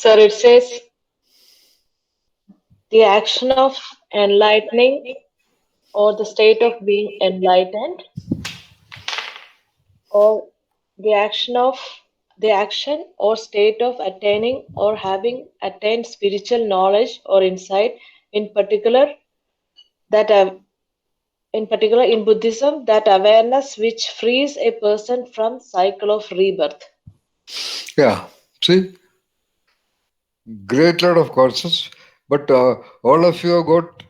Sir, it says the action of enlightening or the state of being enlightened or the action or state of attaining or having attained spiritual knowledge or insight in particular that in particular in Buddhism that awareness which frees a person from cycle of rebirth. Yeah. See, great lot of courses, but all of you have got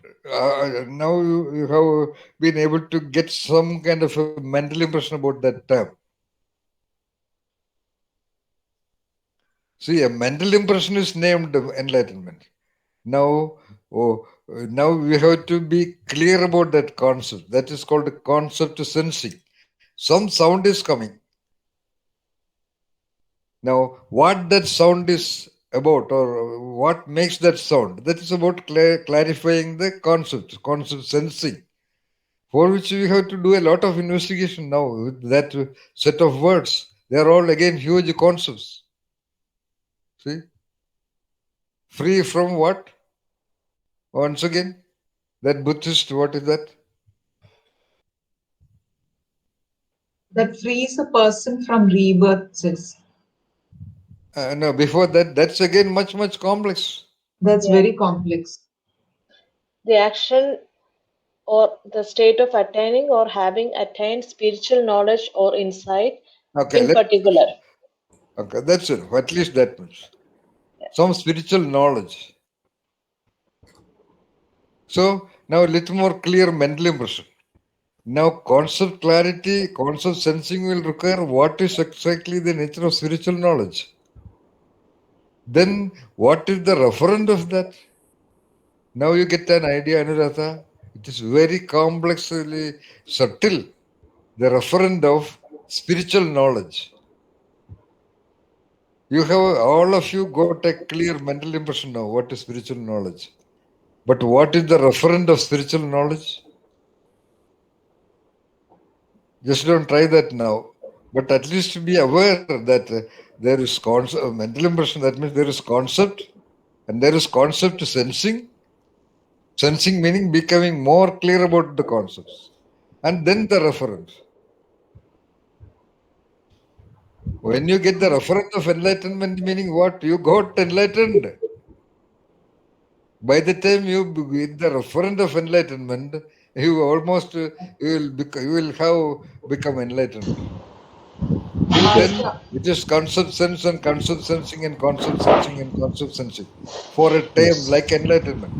now you have been able to get some kind of a mental impression about that term. See, a mental impression is named enlightenment. Now, now we have to be clear about that concept. That is called concept sensing. Some sound is coming. Now, what that sound is about or what makes that sound, that is about clarifying the concept sensing, for which we have to do a lot of investigation now with that set of words. They are all again huge concepts. See? Free from what? Once again, that Buddhist, what is that? That frees a person from rebirth, sis. No, before that, that's again much complex. That's Yeah. very complex. The action or the state of attaining or having attained spiritual knowledge or insight Okay, in particular. okay, that's it. At least that much. Some spiritual knowledge. So now a little more clear mental impression. Now concept clarity, concept sensing will require what is exactly the nature of spiritual knowledge. Then what is the referent of that? Now you get an idea, Anuradha. It is very complexly subtle. The referent of spiritual knowledge. You have all of you got a clear mental impression now what is spiritual knowledge. But what is the referent of spiritual knowledge? Just don't try that now. But at least be aware that there is mental impression. That means there is concept and there is concept sensing. Sensing meaning becoming more clear about the concepts. And then the reference. When you get the reference of enlightenment, meaning what? You got enlightened. By the time you get the reference of enlightenment, you almost you will have become enlightened. Till then, Master, it is concept sense and concept sensing and concept sensing and concept sensing for a time Yes. like enlightenment.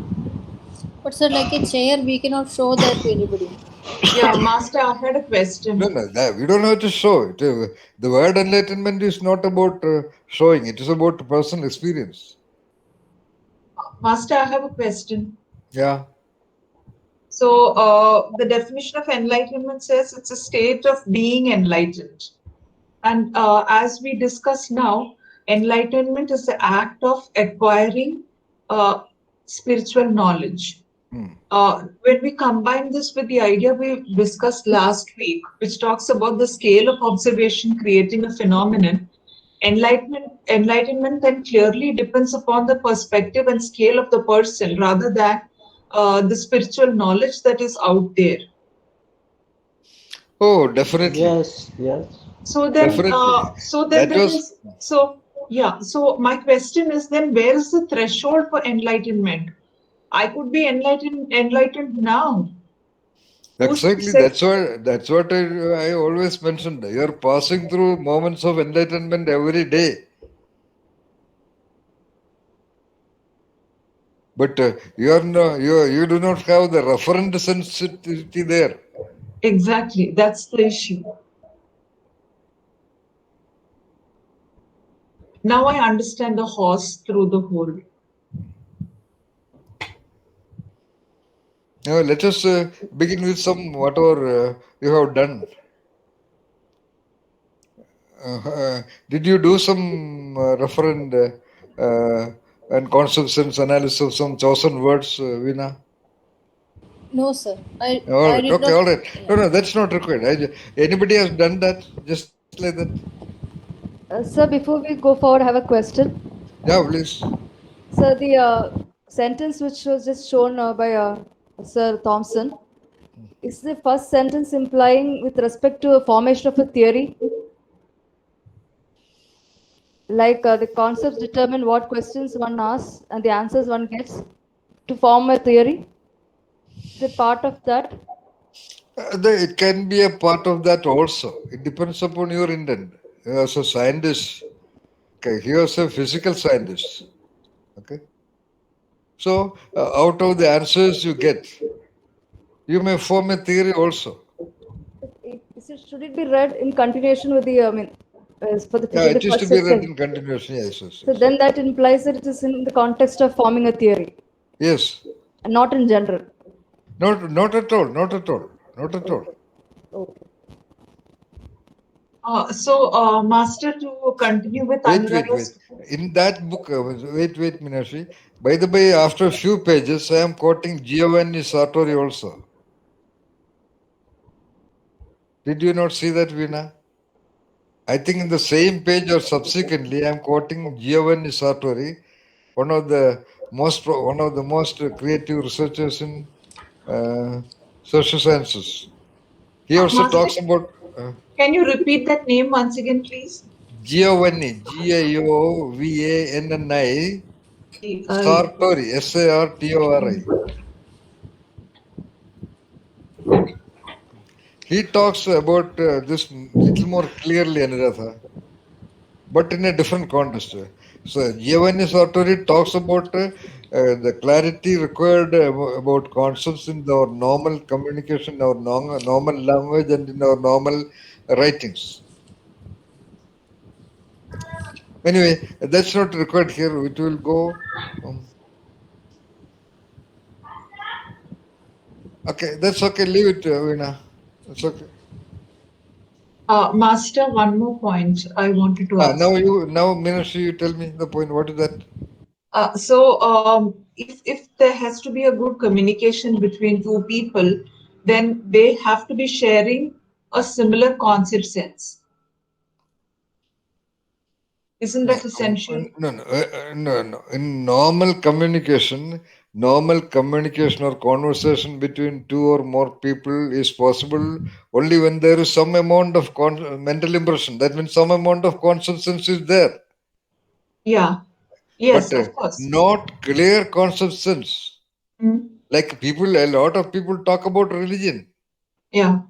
But sir, like a chair, we cannot show that to anybody. yeah, Master, I had a No, question. we don't have to show it. The word enlightenment is not about showing, it is about personal experience. Master, I have a question. Yeah. So, the definition of enlightenment says it's a state of being enlightened. And as we discuss now, enlightenment is the act of acquiring spiritual knowledge. When we combine this with the idea we discussed last week, which talks about the scale of observation creating a phenomenon, enlightenment then clearly depends upon the perspective and scale of the person rather than the spiritual knowledge that is out there. Oh, definitely. Yes. So then, Definitely. That was So my question is then, where is the threshold for enlightenment? I could be enlightened now. exactly. That's what I always mentioned. You're passing through moments of enlightenment every day. But you do not have the referent sensitivity there. Exactly, that's the issue. Now I understand the horse through the hole. Now let us begin with some whatever you have done. Did you do some referent and concept sense analysis of some chosen words, Veena? No, sir. All I right. did Okay. not. All right. Yeah. No, that's not required. Anybody has done that just like that? Sir, before we go forward, I have a question. Yeah, please. So the sentence which was just shown by Sir Thompson is the first sentence implying with respect to a formation of a theory, like the concepts determine what questions one asks and the answers one gets to form a theory. Is it part of that? It can be a part of that also. It depends upon your intent. As a scientist, okay, he was a physical scientist. Okay, so out of the answers you get, you may form a theory also. Should it be read in continuation with the, I mean, Yeah, for the it is to first be read section? in continuation. Yes, yes, So yes. then that implies that it is in the context of forming a theory Yes. and not in general. Not at all. Not at all. Not at all. Okay. Master, to continue with Wait. Anuraga's. In that book, wait, Minashi. By the way, after a few pages, I am quoting Giovanni Sartori also. Did you not see that, Veena? I think in the same page or subsequently, I am quoting Giovanni Sartori, one of the most creative researchers in uh, social sciences. He also Master, talks about can you repeat that name once again, please? Giovanni, Giovanni, I. Sartori, Sartori. He talks about this little more clearly, Anuradha, but in a different context. So Giovanni Sartori talks about the clarity required about concepts in our normal communication, our normal language, and in our normal writings. Anyway, that's not required here. It will go. Um, okay, that's okay. Leave it, Veena. That's okay. Master, one more point I wanted to Now ask. now, Meenakshi, you tell me the point. What is that? If there has to be a good communication between two people, then they have to be sharing a similar concept sense. Isn't No, that essential? no. In normal communication or conversation between two or more people is possible only when there is some amount of mental impression. That means some amount of consciousness is there, Yeah. but Yes, of course. not clear concepts. Mm. Like a lot of people talk about religion. Yeah.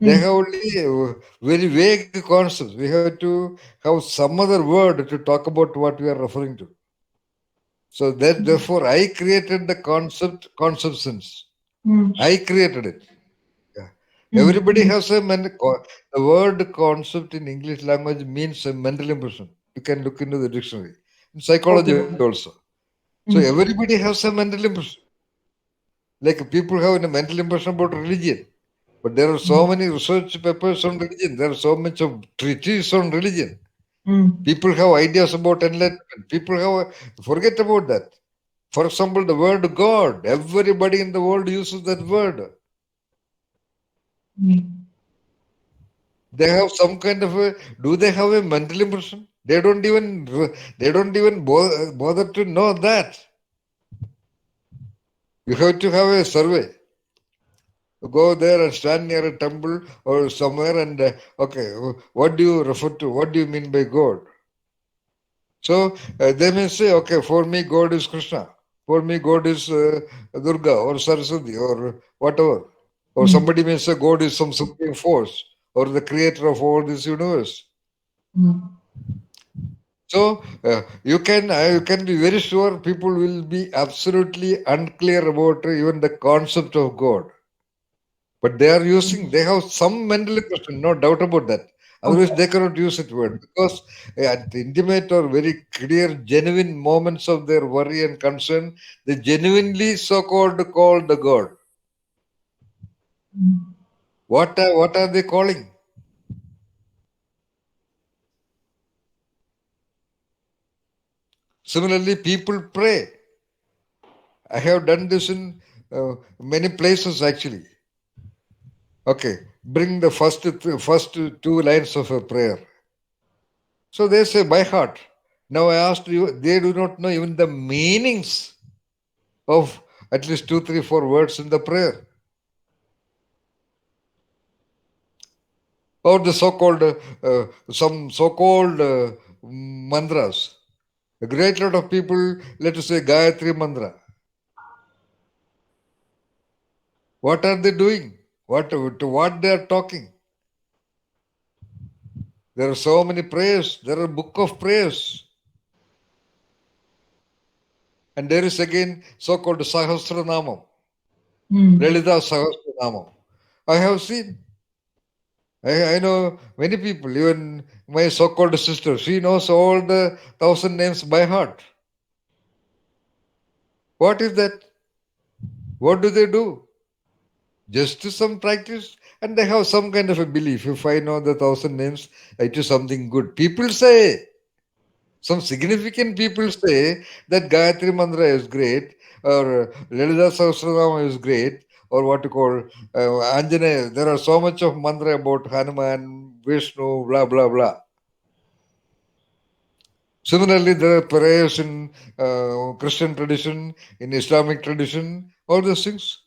They Mm. have only very vague concepts. We have to have some other word to talk about what we are referring to. So that therefore I created the concept sense. Mm. I created it. Yeah. Mm. Everybody has the word concept in English language means a mental impression. You can look into the dictionary. In psychology Okay. also. So Mm. everybody has a mental impression. Like people have a mental impression about religion. But there are so many research papers on religion. There are so much of treatises on religion. Mm. People have ideas about enlightenment. People have forget about that. For example, the word God. Everybody in the world uses that word. Mm. They have some kind of a. Do they have a mental impression? They don't even bother to know that. You have to have a survey. Go there and stand near a temple or somewhere and okay, what do you refer to? What do you mean by God? So they may say, okay, for me God is Krishna. For me God is Durga or Saraswati or whatever. Or Mm. somebody may say God is some supreme force or the creator of all this universe. Mm. So you can be very sure people will be absolutely unclear about even the concept of God. But they have some mental impression, no doubt about that. Otherwise, Okay. they cannot use it word because at the intimate or very clear, genuine moments of their worry and concern, they genuinely so-called call the God. Mm. What are they calling? Similarly, people pray. I have done this in many places actually. Okay, bring the first two lines of a prayer. So they say by heart. Now I asked you, they do not know even the meanings of at least 2, 3, 4 words in the prayer. Or the so-called, some so-called mantras. A great lot of people, let us say Gayatri mantra. What are they doing? To what they are talking? There are so many prayers. There are book of prayers. And there is again so-called Sahasranamam. Lalita Sahasranamam. I have seen. I know many people, even my so-called sister, she knows all the 1,000 names by heart. What is that? What do they do? Just some practice, and they have some kind of a belief. If I know the 1,000 names, it is something good. People say, some significant people say that Gayatri Mantra is great, or Lalita Sahasranama is great, or what you call Anjane. There are so much of mantra about Hanuman, Vishnu, blah, blah, blah. Similarly, there are prayers in Christian tradition, in Islamic tradition, all those things.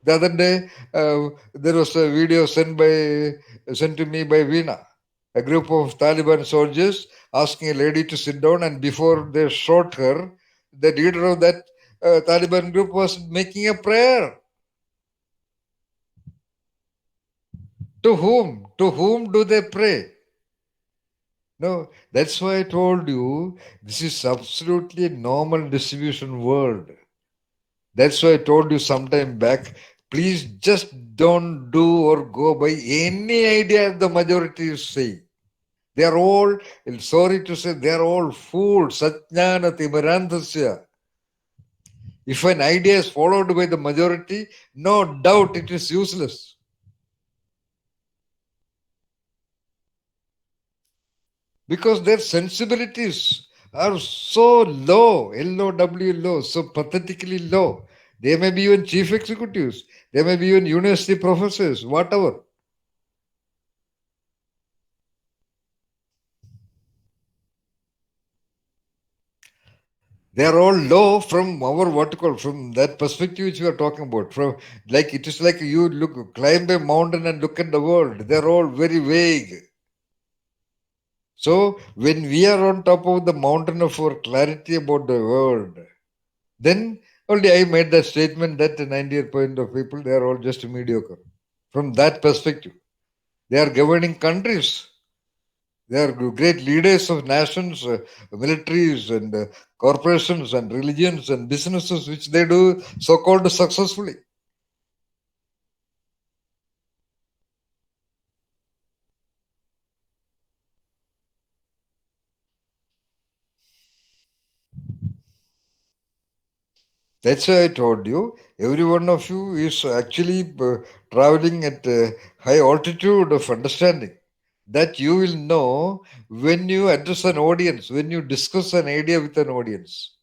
The other day, there was a video sent to me by Veena. A group of Taliban soldiers asking a lady to sit down, and before they shot her, the leader of that Taliban group was making a prayer. To whom? To whom do they pray? No, that's why I told you this is absolutely a normal distribution world. That's why I told you sometime back, please just don't do or go by any idea the majority is saying. They are all, sorry to say, they are all fools. Satjnana timirandhasya. If an idea is followed by the majority, no doubt it is useless. Because their sensibilities are so low, L-O-W low, so pathetically low. They may be even chief executives. They may be even university professors, whatever. They are all low from our what you call, from that perspective which we are talking about. From like it is like you look climb a mountain and look at the world. They are all very vague. So when we are on top of the mountain of our clarity about the world, then only I made that statement that 98% of people they are all just mediocre. From that perspective, they are governing countries. They are great leaders of nations, militaries, and corporations, and religions, and businesses, which they do so called successfully. That's why I told you, every one of you is actually traveling at a high altitude of understanding. That you will know when you address an audience, when you discuss an idea with an audience.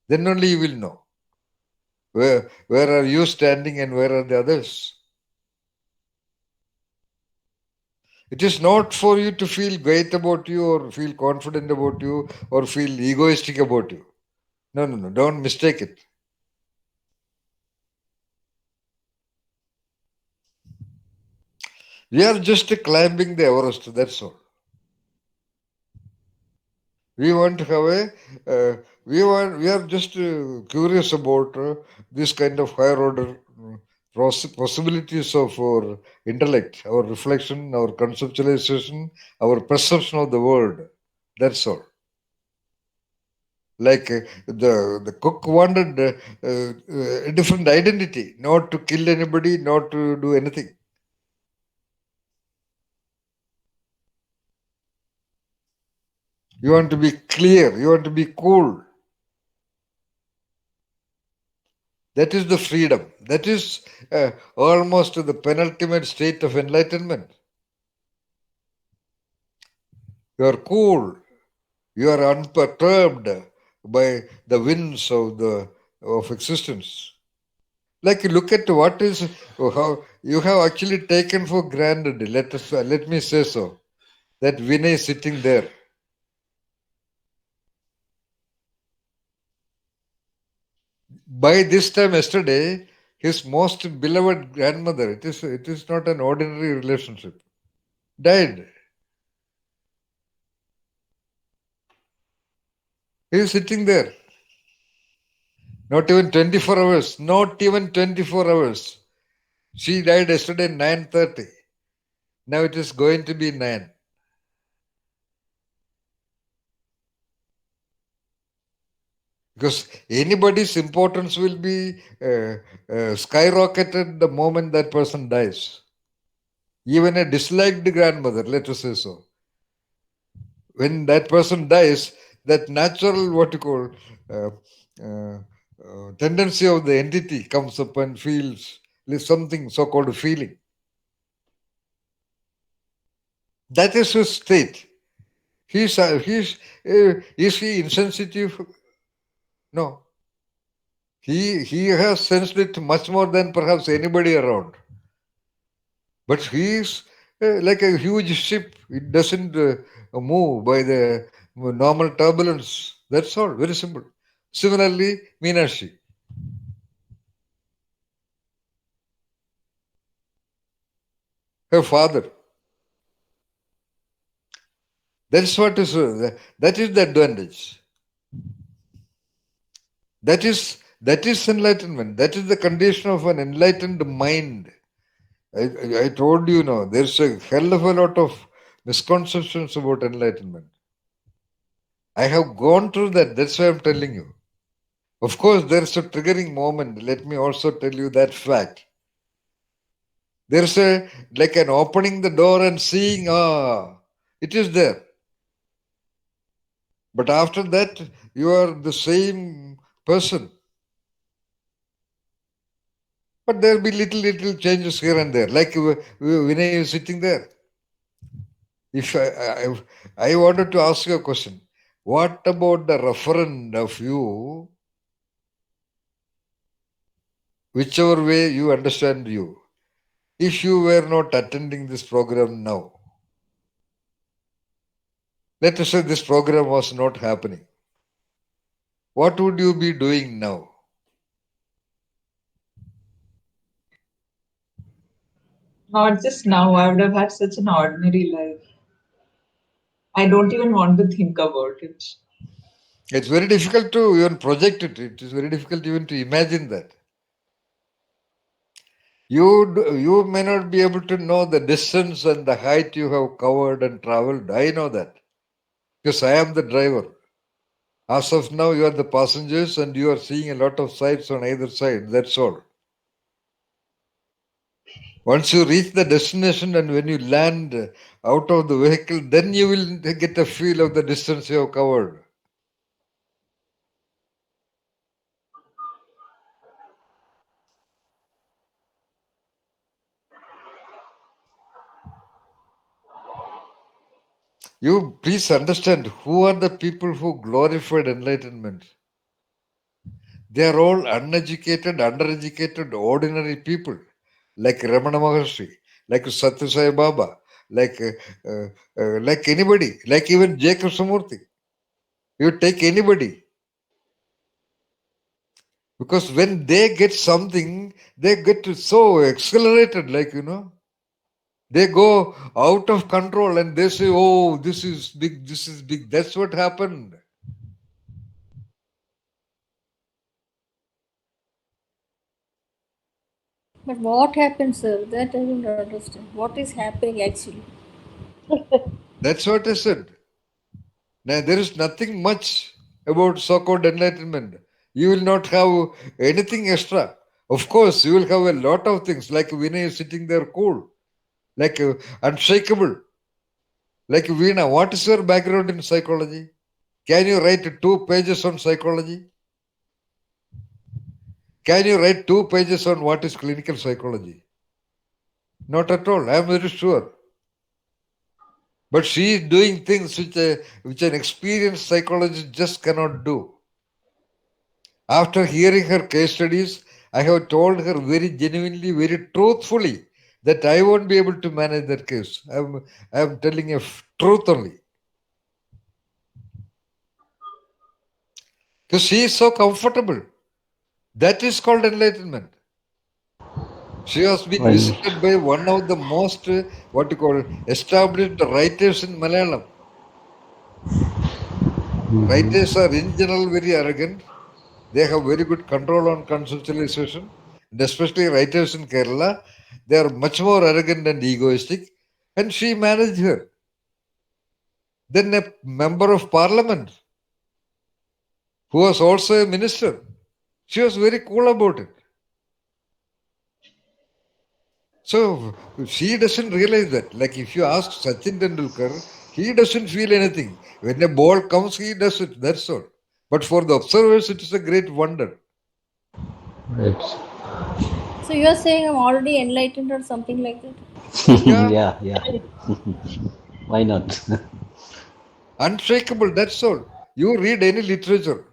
Then only you will know. Where are you standing and where are the others? It is not for you to feel great about you or feel confident about you or feel egoistic about you. No, no, no. Don't mistake it. We are just climbing the Everest. That's all. We want to have we are just curious about this kind of higher order possibilities of our intellect, our reflection, our conceptualization, our perception of the world. That's all. Like the cook wanted a different identity, not to kill anybody, not to do anything. You want to be clear, you want to be cool. That is the freedom. That is almost the penultimate state of enlightenment. You are cool. You are unperturbed by the winds of existence. Like look at what is how you have actually taken for granted. Let me say so. That Vinay is sitting there. By this time yesterday, his most beloved grandmother, it is not an ordinary relationship, died. He is sitting there. Not even 24 hours. Not even 24 hours. She died yesterday 9:30. Now it is going to be 9. Because anybody's importance will be skyrocketed the moment that person dies. Even a disliked grandmother, let us say so. When that person dies, that natural, what you call, uh, uh, tendency of the entity comes up and feels something so called feeling. That is his state. Is he insensitive? No. He has sensed it much more than perhaps anybody around. But he is like a huge ship. It doesn't move by the normal turbulence. That's all. Very simple. Similarly, Meenakshi, her father. That's what is that is the advantage. That is enlightenment. That is the condition of an enlightened mind. I told you now, there's a hell of a lot of misconceptions about enlightenment. I have gone through that. That's why I'm telling you. Of course, there's a triggering moment. Let me also tell you that fact. There's a like an opening the door and seeing, it is there. But after that, you are the same person. But there'll be little changes here and there. Like Vinay is sitting there. If I wanted to ask you a question, what about the referent of you, whichever way you understand you, if you were not attending this program now? Let us say this program was not happening. What would you be doing now? Not just now, I would have had such an ordinary life. I don't even want to think about it. It's very difficult to even project it. It is very difficult even to imagine that. You may not be able to know the distance and the height you have covered and traveled. I know that because I am the driver. As of now, you are the passengers and you are seeing a lot of sights on either side. That's all. Once you reach the destination and when you land out of the vehicle, then you will get a feel of the distance you have covered. You please understand who are the people who glorified enlightenment. They are all uneducated, undereducated, ordinary people, like Ramana Maharshi, like Satya Sai Baba, like anybody, like even J. Krishnamurti. You take anybody, because when they get something, they get so accelerated, they go out of control and they say, "Oh, this is big, this is big." That's what happened. But what happens, sir? That I don't understand. What is happening actually? That's what I said. Now, there is nothing much about so called enlightenment. You will not have anything extra. Of course, you will have a lot of things like Vinay is sitting there cool, like unshakable. Like Veena, what is your background in psychology? Can you write 2 pages on psychology? Can you write 2 pages on what is clinical psychology? Not at all. I am very sure. But she is doing things which an experienced psychologist just cannot do. After hearing her case studies, I have told her very genuinely, very truthfully that I won't be able to manage that case. I'm telling you truth only. Because she is so comfortable. That is called enlightenment. She has been Well, visited by one of the most, what you call, established writers in Malayalam. Writers are in general very arrogant. They have very good control on conceptualization. And especially writers in Kerala, they are much more arrogant and egoistic. And she managed her. Then a member of parliament who was also a minister. She was very cool about it. So she doesn't realize that. Like if you ask Sachin Tendulkar, he doesn't feel anything. When a ball comes, he does it. That's all. But for the observers, it is a great wonder. right. So you are saying I'm already enlightened or something like that? Yeah, Yeah, yeah. Why not? unshakable. That's all. You read any literature.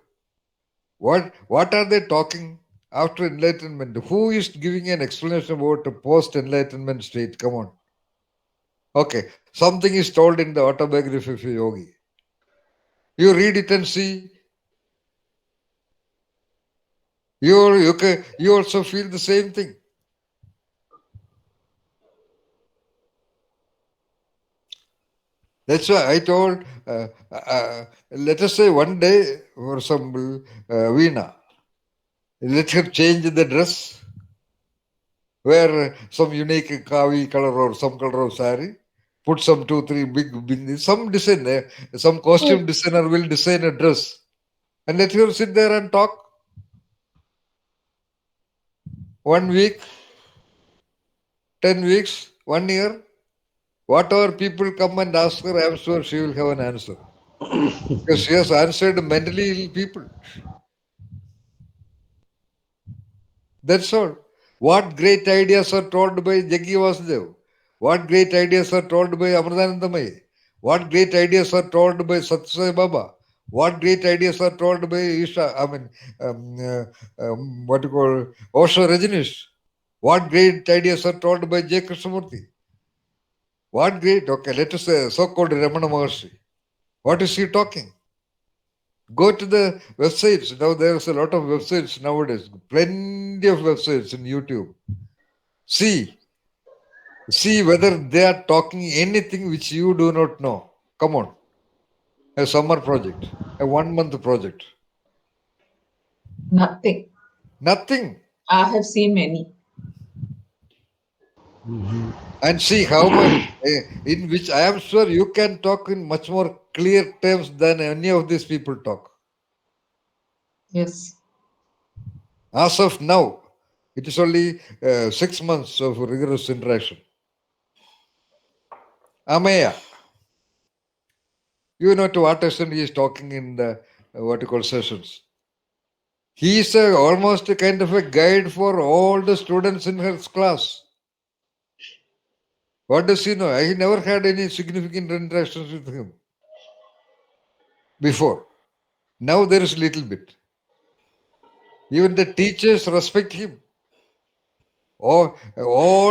What are they talking after enlightenment? Who is giving an explanation about a post-enlightenment state? Come on. Okay, something is told in the autobiography of a yogi. You read it and see. You also feel the same thing. That's why I told, let us say one day, for example, Veena, let her change the dress, wear some unique kavi color or some color of sari, put some 2, 3 big bindis, some design, some costume designer will design a dress, and let her sit there and talk 1 week, 10 weeks, 1 year. Whatever people come and ask her, I'm sure she will have an answer. Because she has answered mentally ill people. That's all. What great ideas are told by Jaggi Vasudev? What great ideas are told by Amritanandamayi? What great ideas are told by Satsai Baba? What great ideas are told by um, what you call Osho Rajinish? What great ideas are told by J. Krishnamurti? What great, okay, let us say so-called Ramana Maharshi. What is he talking? Go to the websites. Now there's a lot of websites nowadays. Plenty of websites in YouTube. See, see whether they are talking anything which you do not know. Come on, a summer project, a 1 month project. Nothing. Nothing. I have seen many. And see how much in which I am sure you can talk in much more clear terms than any of these people talk. Yes. As of now, it is only 6 months of rigorous interaction. Ameya, you know to what extent he is talking in the what you call sessions. He is almost a kind of a guide for all the students in her class. What does he know? I never had any significant interactions with him before. Now there is little bit. Even the teachers respect him. All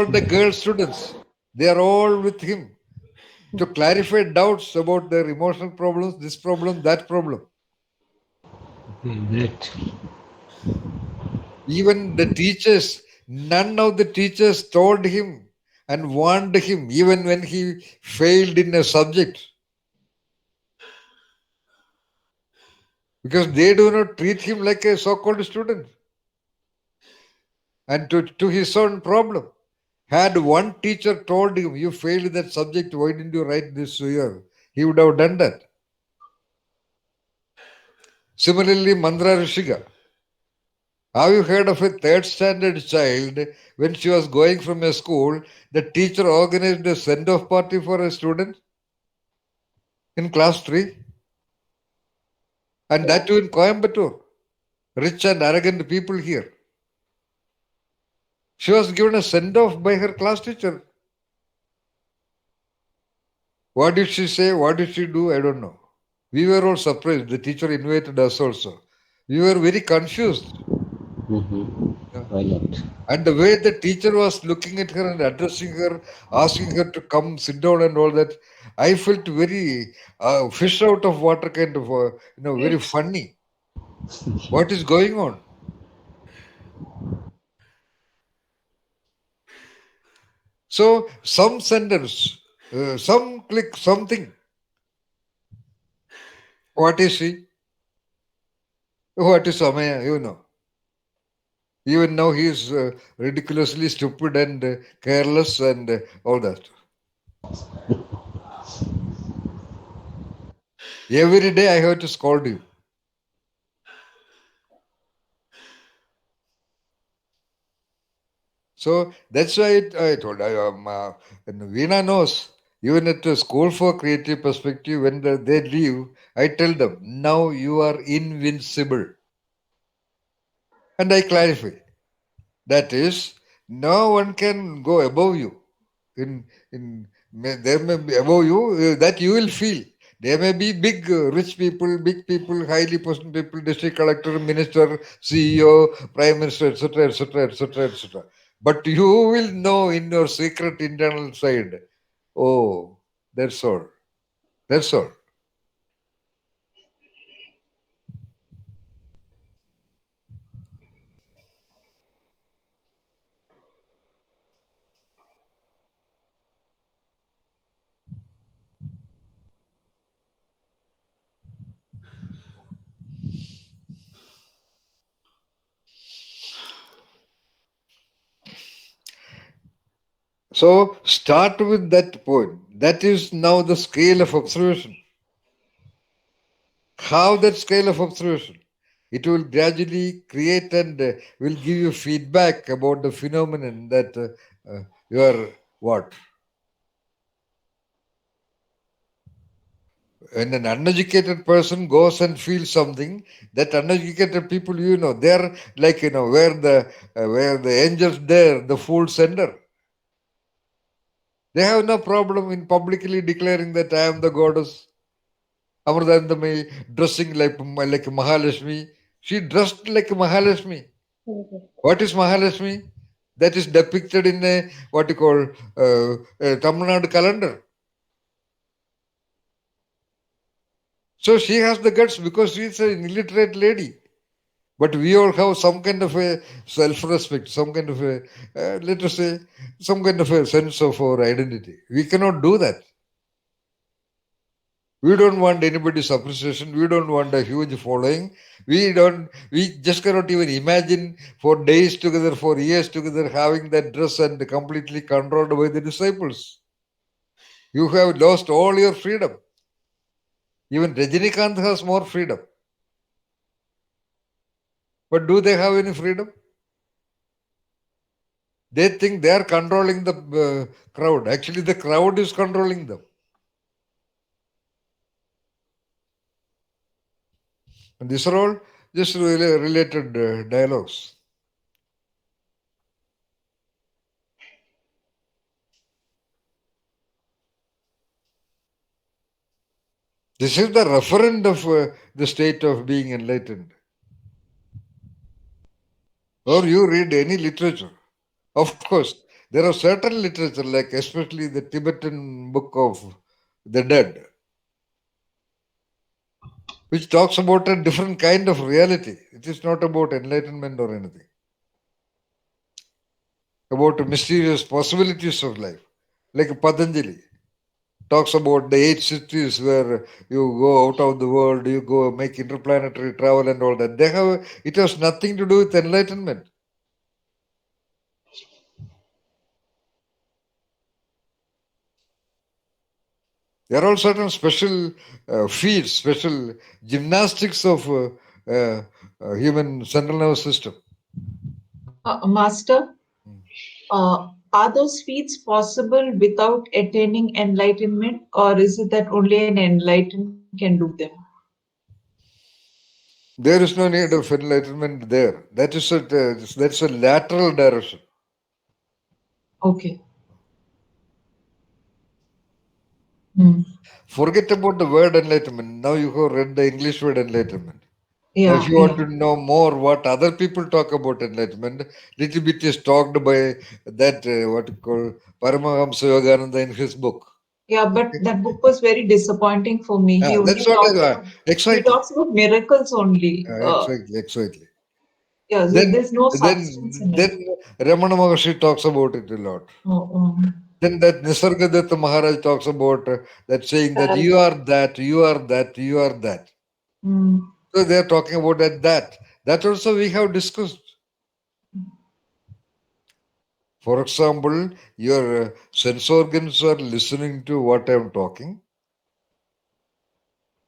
the girl students, they are all with him to clarify doubts about their emotional problems, this problem, that problem. Okay, great. Even the teachers, none of the teachers told him and warned him even when he failed in a subject because they do not treat him like a so called student and to his own problem. Had one teacher told him, you failed that subject, why didn't you write this year? He would have done that. Similarly, Mandra Rishiga. Have you heard of a third standard child when she was going from a school? The teacher organized a send off party for a student in class 3, and that too in Coimbatore. Rich and arrogant people here. She was given a send off by her class teacher. What did she say? What did she do? I don't know. We were all surprised. The teacher invited us also. We were very confused. Yeah. Why not? And the way the teacher was looking at her and addressing her, asking her to come sit down and all that, I felt very fish out of water kind of, very funny. What is going on? So some sentence, some click something. What is she? What is Samaya? You know. Even now he is ridiculously stupid and careless and all that. Every day I have to scold him. So that's why I told and Veena knows. Even at a school for creative perspective, when they leave, I tell them, now you are invincible. And I clarify. That is, no one can go above you. There may be above you that you will feel. There may be big rich people, big people, highly positioned people, district collector, minister, CEO, prime minister, etc., etc., etc., etc. But you will know in your secret internal side. Oh, that's all. That's all. So start with that point. That is now the scale of observation. How that scale of observation. It will gradually create and will give you feedback about the phenomenon that you are what. When an uneducated person goes and feels something, that uneducated people, they are like where the angels there, the fools enter. They have no problem in publicly declaring that I am the goddess. Amardandami dressing like Mahalakshmi. She dressed like Mahalakshmi. Mhm. What is Mahalakshmi? That is depicted in a what you call Tamil Nadu calendar. So she has the guts because she is an illiterate lady. But we all have some kind of a self-respect, some kind of a, let us say, some kind of a sense of our identity. We cannot do that. We don't want anybody's appreciation. We don't want a huge following. We just cannot even imagine for days together, for years together, having that dress and completely controlled by the disciples. You have lost all your freedom. Even Rajinikanth has more freedom. But do they have any freedom? They think they are controlling the crowd. Actually, the crowd is controlling them. And these are all just related dialogues. This is the referent of the state of being enlightened. Or you read any literature. Of course, there are certain literature, like especially the Tibetan book of the dead, which talks about a different kind of reality. It is not about enlightenment or anything. About the mysterious possibilities of life. Like Patanjali talks about the 8 cities where you go out of the world, you go make interplanetary travel and all that. It has nothing to do with enlightenment. There are certain special feats, special gymnastics of human central nervous system. Master, are those feats possible without attaining enlightenment, or is it that only an enlightened can do them? There is no need of enlightenment there. That's a lateral direction. Okay. Hmm. Forget about the word enlightenment. Now you have read the English word enlightenment. Now, if Yeah, you want yeah. to know more what other people talk about enlightenment, little bit is talked by that what you call Paramahamsa Yogananda in his book. Yeah, but Okay? that book was very disappointing for me. He That's only what talks I about, he exactly. talks about miracles only. Exactly. Yeah, Then, there's no substance in it. then Ramana Maharshi talks about it a lot. Oh, Then that Nisargadatta Maharaj talks about that saying that Calm. you are that, you are that, you are that. mm, So they are talking about that. That also we have discussed. For example, your sense organs are listening to what I am talking.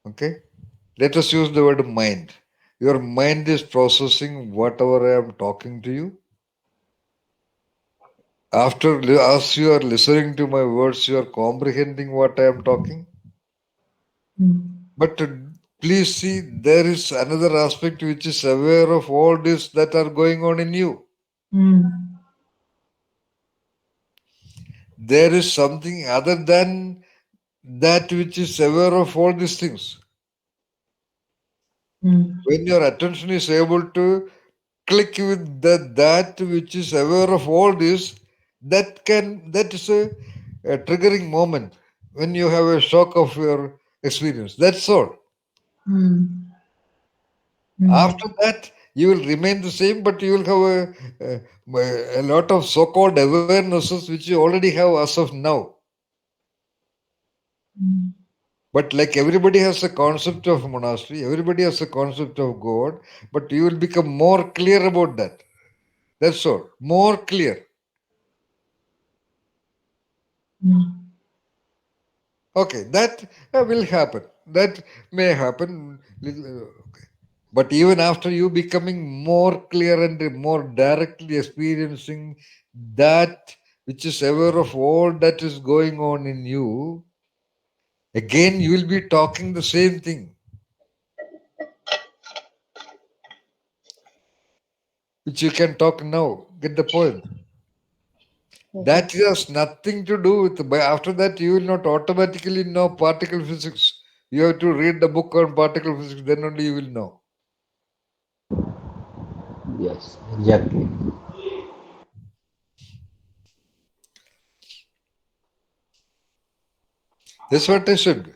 Okay? Let us use the word mind. Your mind is processing whatever I am talking to you. As you are listening to my words, you are comprehending what I am talking. mm, But please see, there is another aspect which is aware of all this that are going on in you. mm, There is something other than that which is aware of all these things. mm, When your attention is able to click with that which is aware of all this, that is a triggering moment when you have a shock of your experience. That's all. mm, After mm, that, you will remain the same, but you will have a lot of so-called awarenesses which you already have as of now. mm, But like everybody has a concept of monastery, everybody has a concept of God, but you will become more clear about that. That's all. More clear. mm, Okay, that will happen. That may happen. Okay. But even after you becoming more clear and more directly experiencing that which is aware of all that is going on in you, again you will be talking the same thing, which you can talk now. Get the point? Okay. That has nothing to do with. But after that, you will not automatically know particle physics. You have to read the book on particle physics. Then only you will know. Yes, exactly. That's what I said.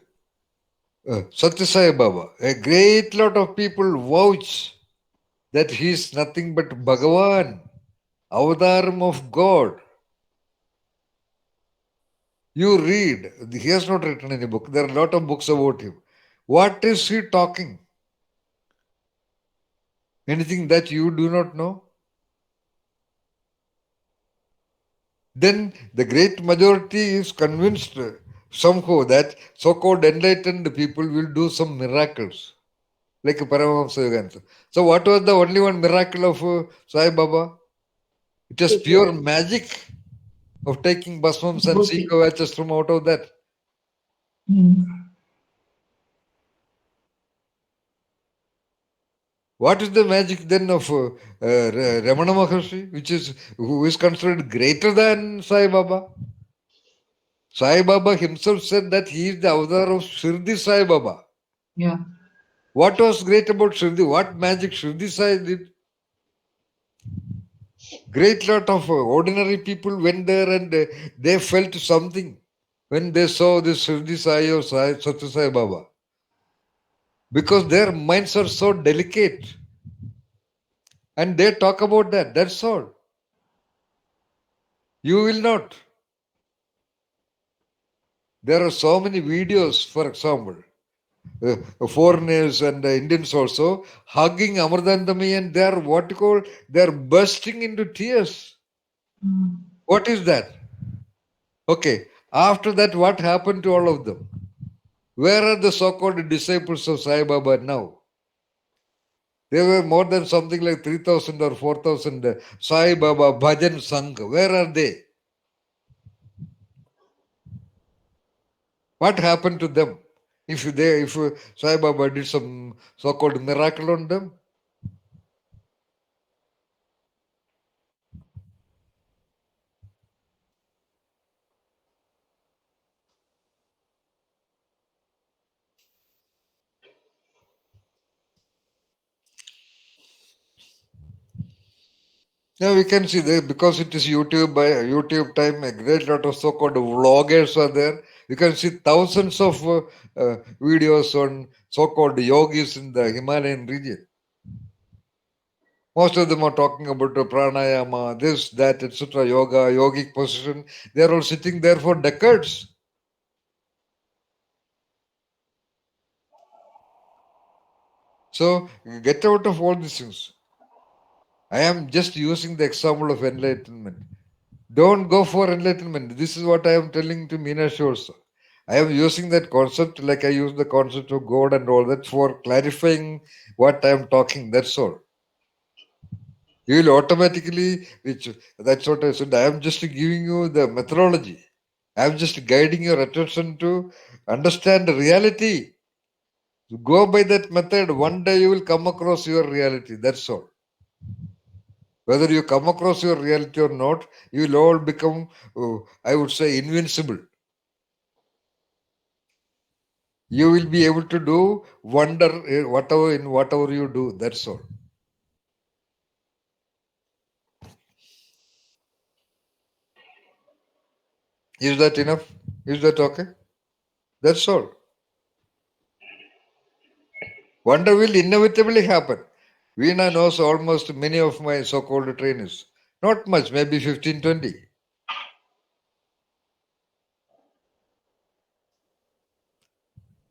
Satya Sai Baba. A great lot of people vouch that he is nothing but Bhagavan, Avataram of God. You read. He has not written any book. There are a lot of books about him. What is he talking? Anything that you do not know? Then the great majority is convinced somehow that so-called enlightened people will do some miracles, like Paramahamsa Yogananda. So what was the only one miracle of Sai Baba? It was pure magic of taking basmams and buddhi. seekovachas from out of that. Mm, What is the magic then of Ramana Maharshi, who is considered greater than Sai Baba? Sai Baba himself said that he is the avatar of Shirdi Sai Baba. yeah. What was great about Shirdi? What magic Shirdi Sai did? Great lot of ordinary people went there and they felt something when they saw this Shirdi Sai or Satya Sai Baba. Because their minds are so delicate. And they talk about that. That's all. You will not. There are so many videos, for example, foreigners and Indians also hugging Amardandami and they are what you call, they are bursting into tears. Mm, What is that? Okay. After that, what happened to all of them? Where are the so-called disciples of Sai Baba now? There were more than something like 3,000 or 4,000 Sai Baba Bhajan Sangh. Where are they? What happened to them? If Sai Baba did some so-called miracle on them, now we can see there because it is YouTube by YouTube time. A great lot of so-called vloggers are there. You can see thousands of videos on so-called yogis in the Himalayan region. Most of them are talking about pranayama, this, that, etc., yoga, yogic position. They are all sitting there for decades. So get out of all these things. I am just using the example of enlightenment. Don't go for enlightenment. This is what I am telling to Meenakshi also. I am using that concept like I use the concept of God and all that for clarifying what I am talking. That's all. You will automatically, which that's what I said. I am just giving you the methodology. I am just guiding your attention to understand the reality. Go by that method. One day you will come across your reality. That's all. Whether you come across your reality or not, you will all become, I would say, invincible. You will be able to do wonder whatever you do. That's all. Is that enough? Is that okay? That's all. Wonder will inevitably happen. Veena knows almost many of my so-called trainees. Not much, maybe 15, 20.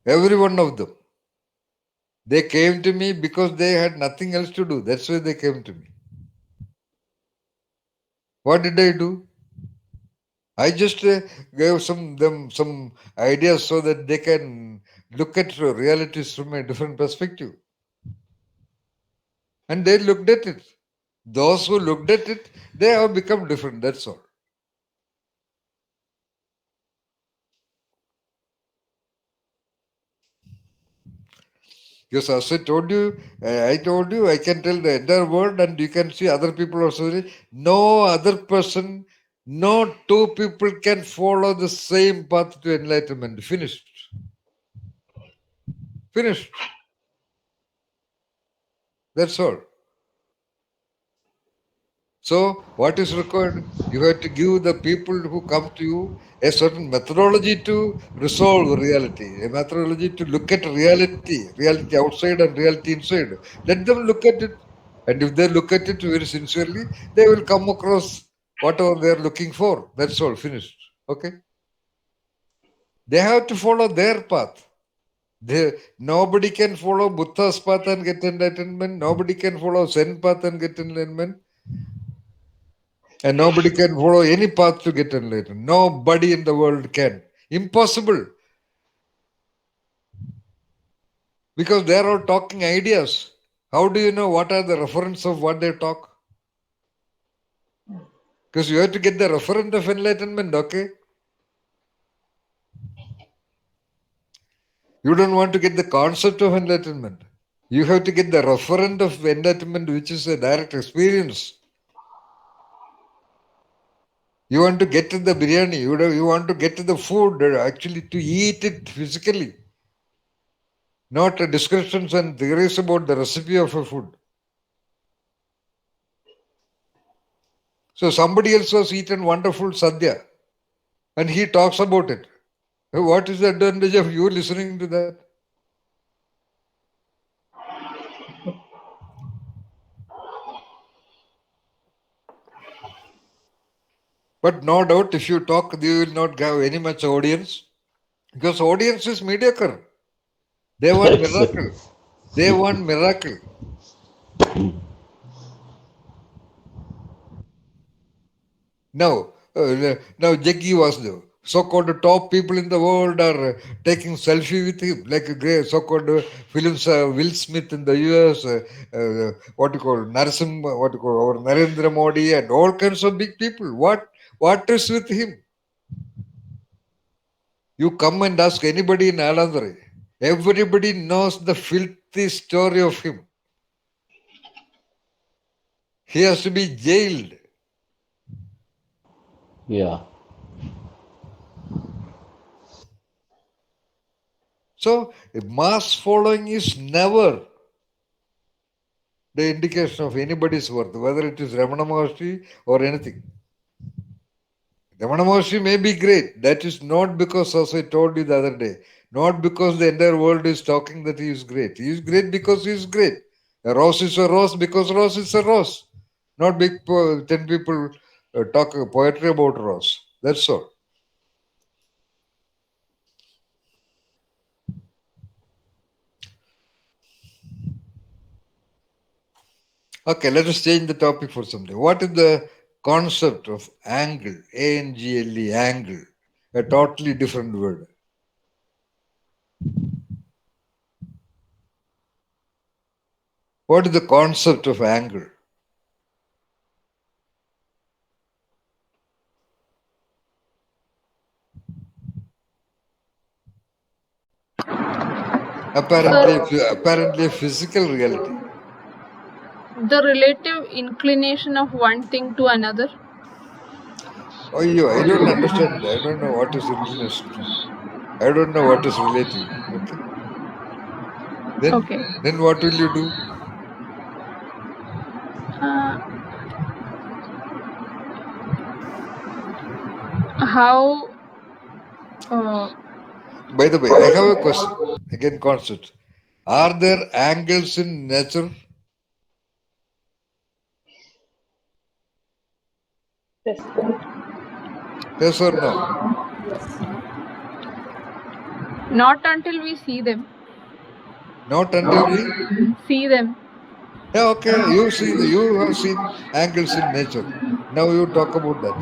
Every one of them. They came to me because they had nothing else to do. That's why they came to me. What did I do? I just gave them some ideas so that they can look at realities from a different perspective. And they looked at it. Those who looked at it, they have become different. That's all. Because as I told you, I can tell the entire world, and you can see other people also. No other person, no two people can follow the same path to enlightenment. Finished. Finished. That's all. So, what is required? You have to give the people who come to you a certain methodology to resolve reality, a methodology to look at reality outside and reality inside. Let them look at it. And if they look at it very sincerely, they will come across whatever they are looking for. That's all, finished. Okay? They have to follow their path. Nobody can follow Buddha's path and get enlightenment. Nobody can follow Zen path and get enlightenment. And nobody can follow any path to get enlightened. Nobody in the world can. Impossible. Because they are all talking ideas. How do you know what are the reference of what they talk? Because you have to get the referent of enlightenment, okay? You don't want to get the concept of enlightenment. You have to get the referent of enlightenment, which is a direct experience. You want to get to the biryani, you want to get to the food, actually to eat it physically. Not descriptions and theories about the recipe of a food. So somebody else has eaten wonderful sadhya and he talks about it. What is the advantage of you listening to that? But no doubt if you talk, you will not have any much audience because audience is mediocre. They want Exactly. miracle. They want miracle. Now Jaggi was the so-called top people in the world are taking selfie with him, like a great so-called films. Will Smith in the U.S., what you call Narasim, what you call or Narendra Modi, and all kinds of big people. What is with him? You come and ask anybody in Alandre. Everybody knows the filthy story of him. He has to be jailed. Yeah. So mass following is never the indication of anybody's worth, whether it is Ramana Maharshi or anything. Ramana Maharshi may be great. That is not because, as I told you the other day, not because the entire world is talking that he is great. He is great because he is great. A rose is a rose because rose is a rose. Not 10 people talk poetry about rose. That's all. Okay, let us change the topic for something. What is the concept of angle? A-N-G-L-E, angle. A totally different word. What is the concept of angle? Apparently a physical reality. The relative inclination of one thing to another. Oh, I don't understand. I don't know what is inclination. I don't know what is relative. Okay. Okay. Then what will you do? Uh, how? By the way, I have a question. Again, concept. Are there angles in nature? Yes. Yes or no? Yes. Not until we see them. Not until we. See them. Yeah, okay. You have seen angles in nature. Now you talk about that.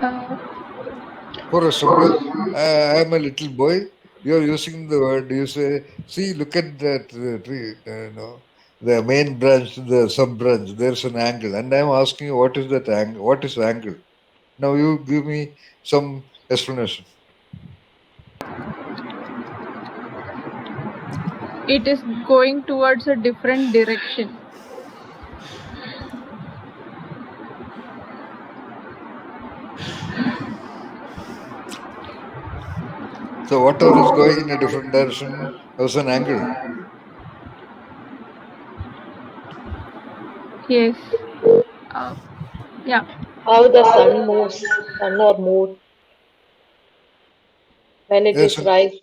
Uh, For example, I am a little boy. You are using the word. You say, see, look at that tree. The main branch, the sub branch. There's an angle, and I am asking you, what is that angle? What is angle? Now you give me some explanation. it is going towards a different direction. So whatever is going in a different direction has an angle. Yes. Uh, yeah. How the sun moves, sun or moon, when it There's is an rise,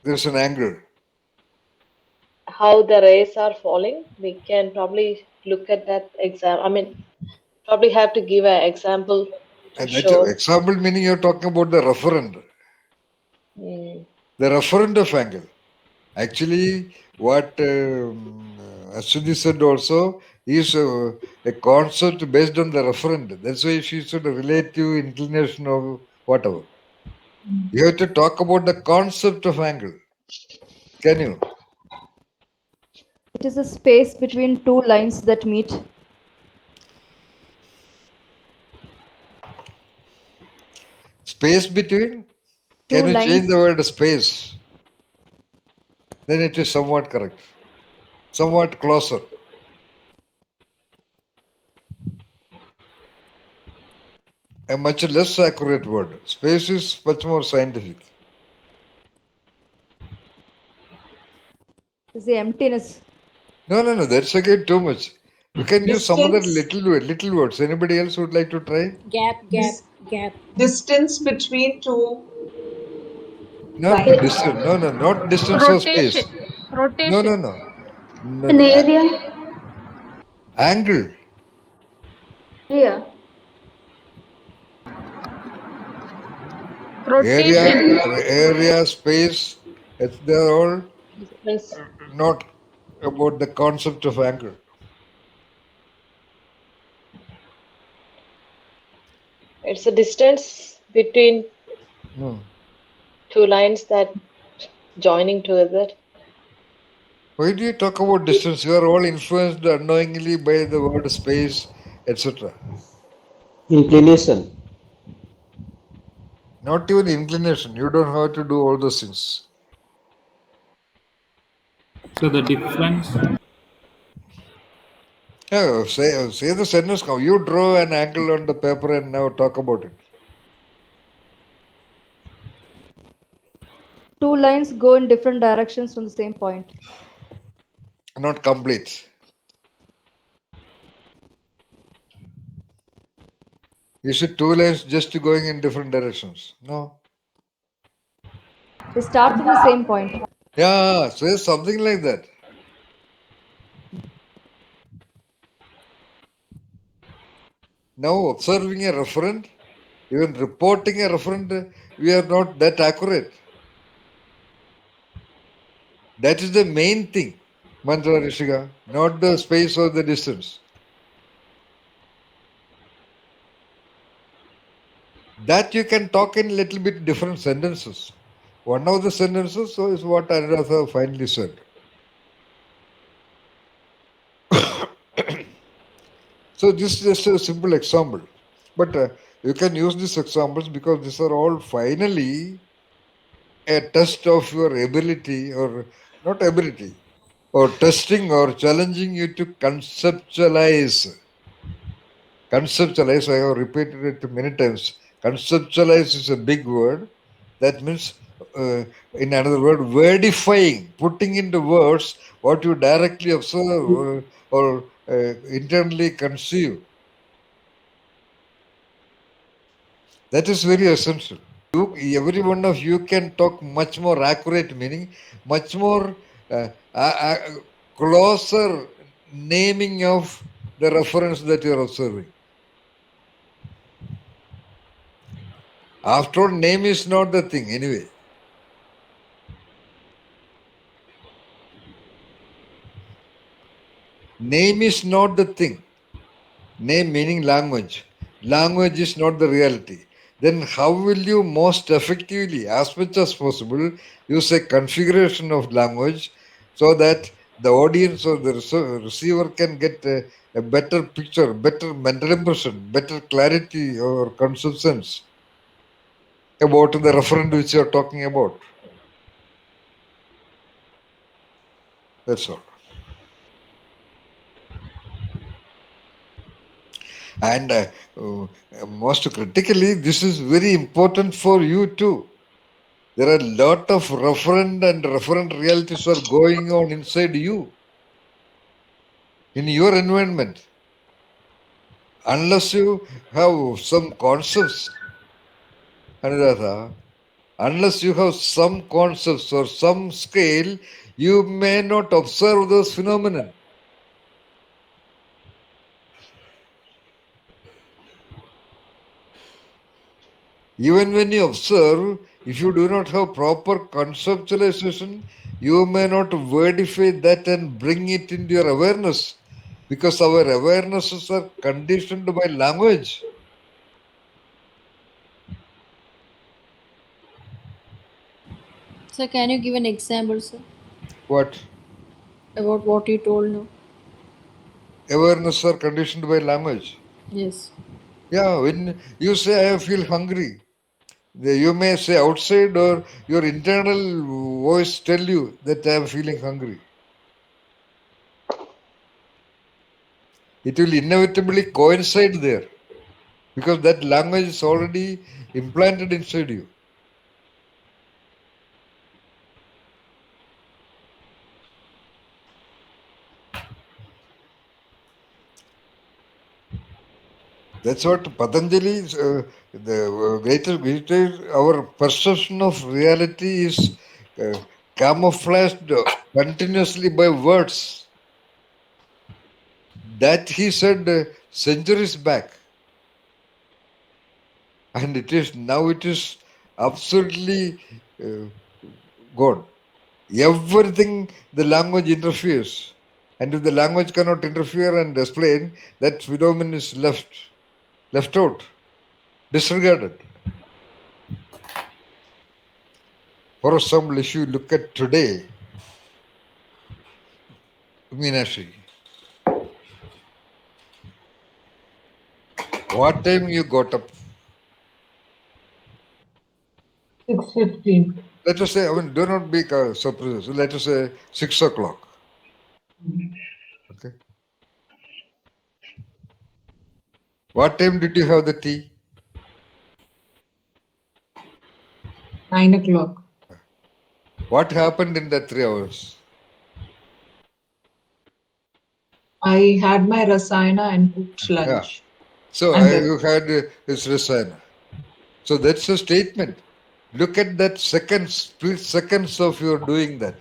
there's an angle. how the rays are falling. We can probably look at that exam. I mean, probably have to give an example to And that show. example meaning you're talking about the referent. Mm. The referent of angle. Actually, what Ashwini said also is a concept based on the referent. That's why she said a relative inclination of whatever. You have to talk about the concept of angle. Can you? It is a space between two lines that meet. Space between? Two Can you change lines. the word space? Then it is somewhat correct. Somewhat closer. A much less accurate word. Space is much more scientific. Is the emptiness. No. That's again too much. You can use some other Distance, little words. Anybody else would like to try? dis- Gap. distance between two Not lines. distance. No, not distance or Rotation. space. No, Rotation. no, no. No, An no. area. Angle. Area. Area, Rotation. space. They're all Means not about the concept of angle. it's a distance between No. two lines that joining together. Why do you talk about distance? You are all influenced unknowingly by the word space, etc. Inclination. Not even inclination. You don't have to do all those things. So the difference, Yeah, say the sentence now. You draw an angle on the paper and now talk about it. Two lines go in different directions from the same point. Not complete. Is it two lines just going in different directions? No. They start from the same point. Yeah, so something like that. Now, observing a referent, even reporting a referent, we are not that accurate. That is the main thing, Mantra Rishika, not the space or the distance. That you can talk in little bit different sentences. One of the sentences is what Anuradha finally said. So this is just a simple example. But you can use these examples because these are all finally a test of your ability or not ability or testing or challenging you to conceptualize. Conceptualize, I have repeated it many times. Conceptualize is a big word. That means, in another word, wordifying, putting into words what you directly observe or internally conceive. That is very essential. Every one of you can talk much more accurate, meaning much more closer naming of the reference that you are observing. After all, name is not the thing anyway. Name is not the thing. Name meaning language. Language is not the reality. Then how will you most effectively, as much as possible, use a configuration of language so that the audience or the receiver can get a better picture, better mental impression, better clarity or conceptions about the referent which you are talking about. That's all. And most critically, this is very important for you too. There are a lot of referent and referent realities are going on inside you, in your environment. Unless you have some concepts, Anuradha, unless you have some concepts or some scale, you may not observe those phenomena. Even when you observe, if you do not have proper conceptualization, you may not wordify that and bring it into your awareness because our awarenesses are conditioned by language. So can you give an example, sir, What? about what you told now? Awareness are conditioned by language. Yes. Yeah, when you say I feel hungry, you may say outside or your internal voice tell you that I am feeling hungry. It will inevitably coincide there because that language is already implanted inside you. That's what Patanjali, the greater, our perception of reality is camouflaged continuously by words. That he said centuries back. And it is now it is absolutely gone. Everything the language interferes. And if the language cannot interfere and explain, that phenomenon is left out, disregarded. For example, if you look at today, Meenakshi, what time you got up? 6:15. Let us say, do not be surprised. Let us say 6 o'clock. Okay. What time did you have the tea? 9 o'clock. What happened in that 3 hours? I had my rasayana and cooked Yeah. lunch. So And you had his rasayana. So that's a statement. Look at that seconds, split seconds of your doing that.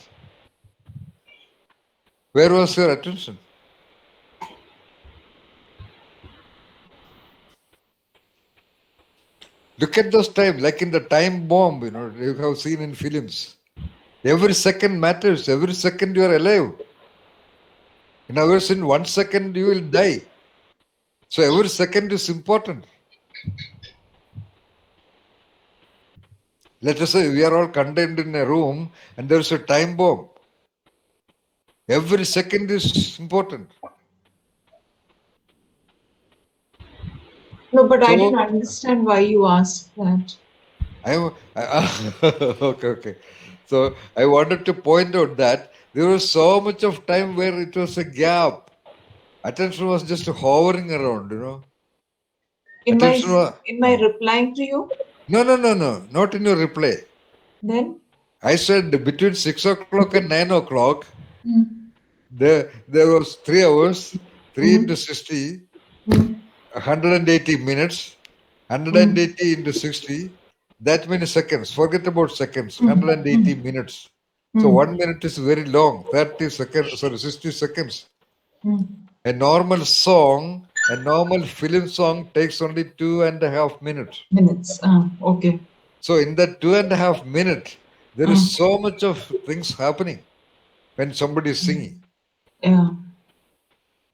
Where was your attention? Look at those time, like in the time bomb, you have seen in films. Every second matters. Every second you are alive. In other words, in 1 second you will die. So every second is important. Let us say we are all contained in a room and there is a time bomb. Every second is important. No, but I So didn't understand why you asked that. okay. So I wanted to point out that there was so much of time where it was a gap. Attention was just hovering around, In my Attention was in my replying to you, no, not in your reply. then I said between 6 o'clock and 9 o'clock, Hmm. there was 3 hours, 3 Hmm. into 60, Hmm. 180 minutes, Hmm. 180 into 60, that many seconds. Forget about seconds, 180 minutes. So Hmm. 1 minute is very long, 30 seconds, 60 seconds. Hmm. A normal song, a normal film song takes only 2.5 minutes. Minutes. Okay. So in that 2.5 minutes, there Hmm. is so much of things happening when somebody is singing. Yeah.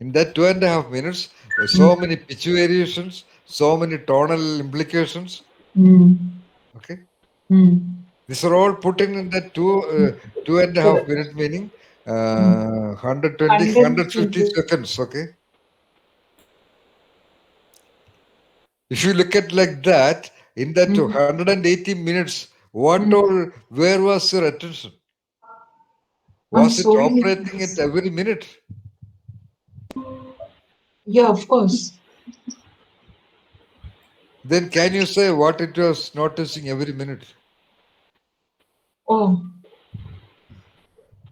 In that 2.5 minutes, Hmm. so many pitch variations, so many tonal implications. Hmm. Okay, Hmm. these are all put in that 2.5 Correct. minute, meaning Hmm. 120, 150 120. seconds. Okay, if you look at like that, in that Hmm. 180 minutes, what Hmm. all, where was your attention? On Was it so many operating at things. every minute? Yeah, of course. Then can you say what it was noticing every minute? Oh,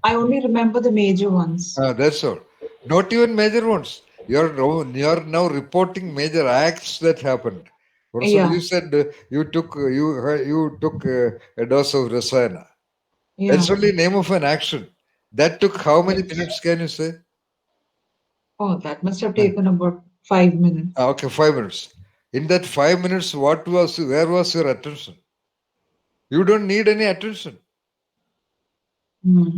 I only remember the major ones. That's all. Not even major ones. You're now reporting major acts that happened. For example, Yeah. you said you took a dose of rasayana. Yeah. That's only name of an action. That took how many Yes. minutes? Can you say? Oh, that must have Uh, taken about 5 minutes. okay, 5 minutes. In that 5 minutes, where was your attention? You don't need any attention. Hmm.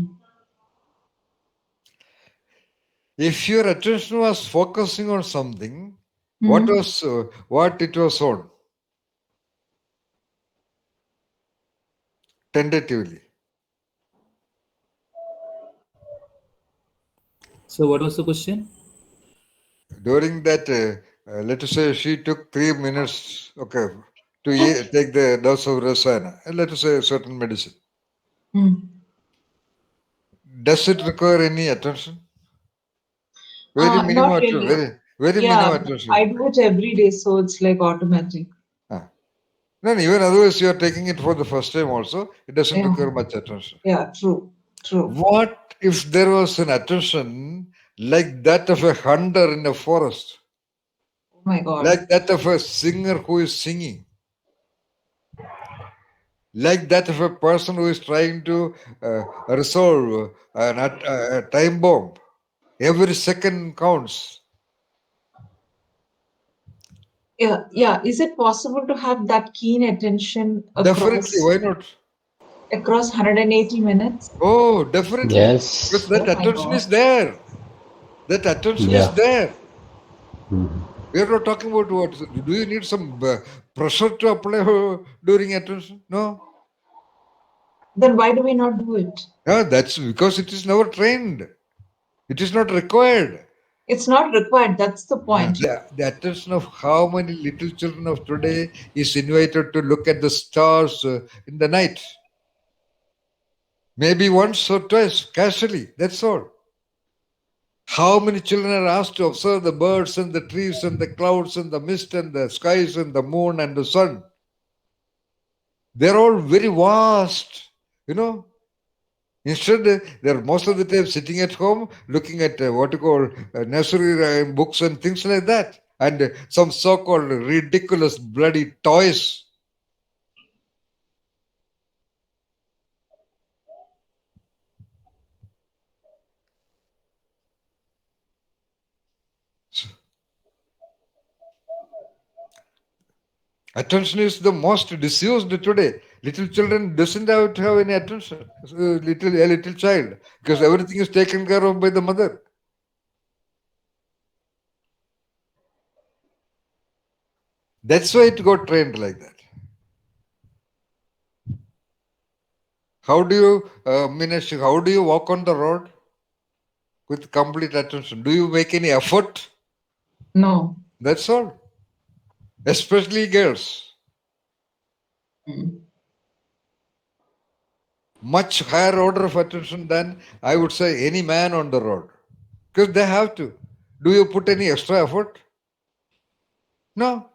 If your attention was focusing on something, what Hmm. was what it was on tentatively. So what was the question? During that, let us say she took 3 minutes, okay, to take the dose of rasayana, and let us say a certain medicine. Hmm. Does it require any attention? Very minimum Not attention. really. Very minimum Yeah, I attention. do it every day, so it's like automatic. Ah. No, even otherwise you are taking it for the first time also, it doesn't Yeah. require much attention. Yeah, true. True. What if there was an attention like that of a hunter in a forest, Oh my God. like that of a singer who is singing, like that of a person who is trying to resolve a time bomb? Every second counts. Yeah, yeah. Is it possible to have that keen attention Definitely, why not? across 180 minutes? Oh, definitely. Because Yes. that Oh my attention God. is there. That attention is Yeah. there. We are not talking about what. Do you need some pressure to apply during attention? No. Then why do we not do it? Yeah, that's because it is never trained. It is not required. It's not required. That's the point. The attention of how many little children of today is invited to look at the stars in the night. Maybe once or twice, casually. That's all. How many children are asked to observe the birds and the trees and the clouds and the mist and the skies and the moon and the sun? They're all very vast, you know. Instead, they're most of the time sitting at home looking at what you call nursery rhyme books and things like that, and some so called ridiculous bloody toys. Attention is the most disused today. Little children doesn't have to have any attention. A little child, because everything is taken care of by the mother. That's why it got trained like that. How do you, Minash, how do you walk on the road with complete attention? Do you make any effort? No. That's all. Especially girls. Much higher order of attention than, I would say, any man on the road. Because they have to. Do you put any extra effort? No.